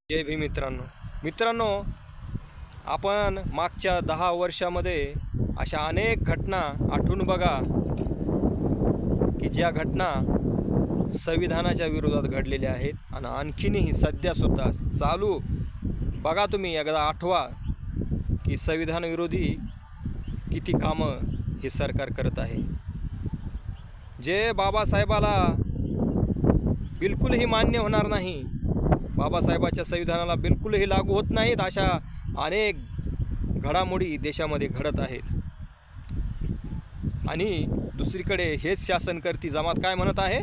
जय भीम मित्रांनो, आपण मागच्या 10 वर्षामध्ये अशा अनेक घटना आठवून बघा की ज्या घटना संविधानाच्या विरोधात घडलेल्या आहेत आणि आणखीनही सध्यासुद्धा चालू. बघा तुम्ही एकदा आठवा की संविधान विरोधी किती कामं हे सरकार करत आहे. जे बाबासाहेबाला बिलकुलही मान्य होणार नाही, बाबासाहेबाच्या संविधानाला बिलकुलही लागू होत नाहीत, अशा अनेक घडामोडी देशामध्ये घडत आहेत. आणि दुसरीकडे हेच शासनकर्ती जमात काय म्हणत आहे,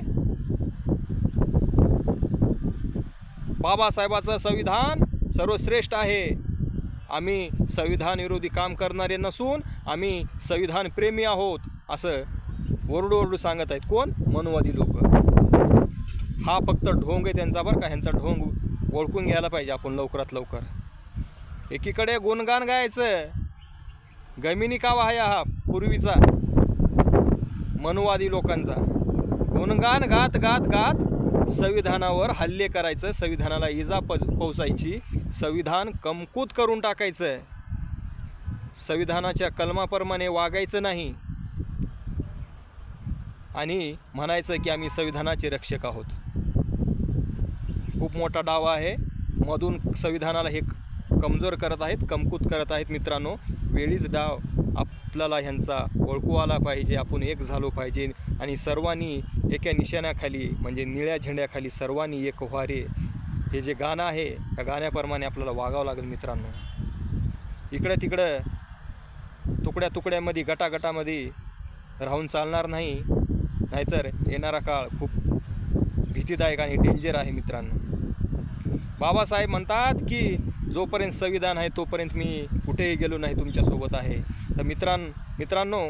बाबासाहेबाचं संविधान सर्वश्रेष्ठ आहे, आम्ही संविधान विरोधी काम करणारे नसून आम्ही संविधान प्रेमी आहोत, असं ओरडू सांगत आहेत. कोण? मनुवादी लोक. हा फक्त ढोंग आहे त्यांचा बरं का. ह्यांचा ढोंग ओळखून घ्यायला पाहिजे आपण लवकरात लवकर. एकीकडे गुणगान गायचं, गमिनी कावा आहे हा पूर्वीचा मनुवादी लोकांचा. गुणगान गात गात गात संविधानावर हल्ले करायचं, संविधानाला इजा पोचायची, संविधान कमकुत करून टाकायचं, संविधानाच्या कलमाप्रमाणे वागायचं नाही आणि म्हणायचं की आम्ही संविधानाचे रक्षक आहोत. खूप मोठा डाव आहे. मधून संविधानाला हे कमजोर करत आहेत, कमकुत करत आहेत. मित्रांनो, वेळीच डाव आपल्याला ह्यांचा ओळखू आला पाहिजे. आपण एक झालो पाहिजे आणि सर्वांनी एका निशाण्याखाली म्हणजे निळ्या झेंड्याखाली सर्वांनी एक व्हारे, हे जे गाणं आहे त्या गाण्याप्रमाणे आपल्याला वागावं लागेल. मित्रांनो, इकडे तिकडं तुकड्या तुकड्यामध्ये गटागटामध्ये राहून चालणार नाही, नाहीतर येणारा काळ खूप भीतीदायक आणि डेंजर आहे. मित्रांनो, बाबासाहेब म्हणतात की जोपर्यंत संविधान आहे तोपर्यंत मी कुठेही गेलो नाही, तुमच्यासोबत आहे. तर मित्रांनो,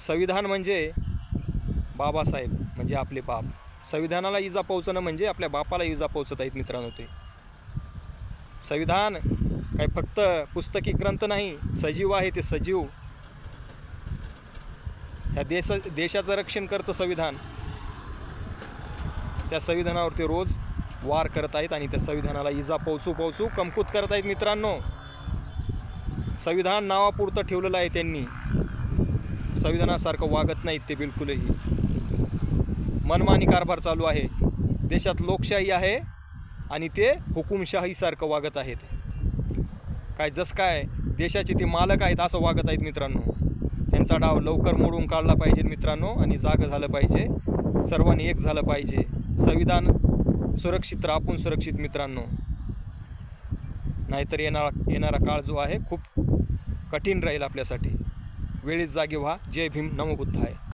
संविधान म्हणजे बाबासाहेब म्हणजे आपले बाप. संविधानाला इजा पोहोचणं म्हणजे आपल्या बापाला इजा पोहोचत आहेत. मित्रांनो, ते संविधान काही फक्त पुस्तकी ग्रंथ नाही, सजीव आहे. ते सजीव ह्या देशाचं रक्षण करतं संविधान. त्या संविधानावर ते रोज वार करत आहेत आणि त्या संविधानाला इजा पोहोचू कमकुत करत आहेत. मित्रांनो, संविधान नावापुरतं ठेवलेलं आहे त्यांनी, संविधानासारखं वागत नाहीत ते बिलकुलही. मनमानी कारभार चालू आहे. देशात लोकशाही आहे आणि ते हुकुमशाहीसारखं वागत आहेत. जसं काय देशाचे ते मालक आहेत असं वागत आहेत. मित्रांनो, यांचा डाव लवकर मोडून काढला पाहिजे मित्रांनो, आणि जाग झालं पाहिजे, सर्वांनी एक झालं पाहिजे. संविधान सुरक्षित तर आपण सुरक्षित मित्रांनो, नाहीतर येणारा काळ जो आहे खूप कठीण राहील आपल्यासाठी. वेळीच जागे व्हा. जय भीम, नमो बुद्धाय.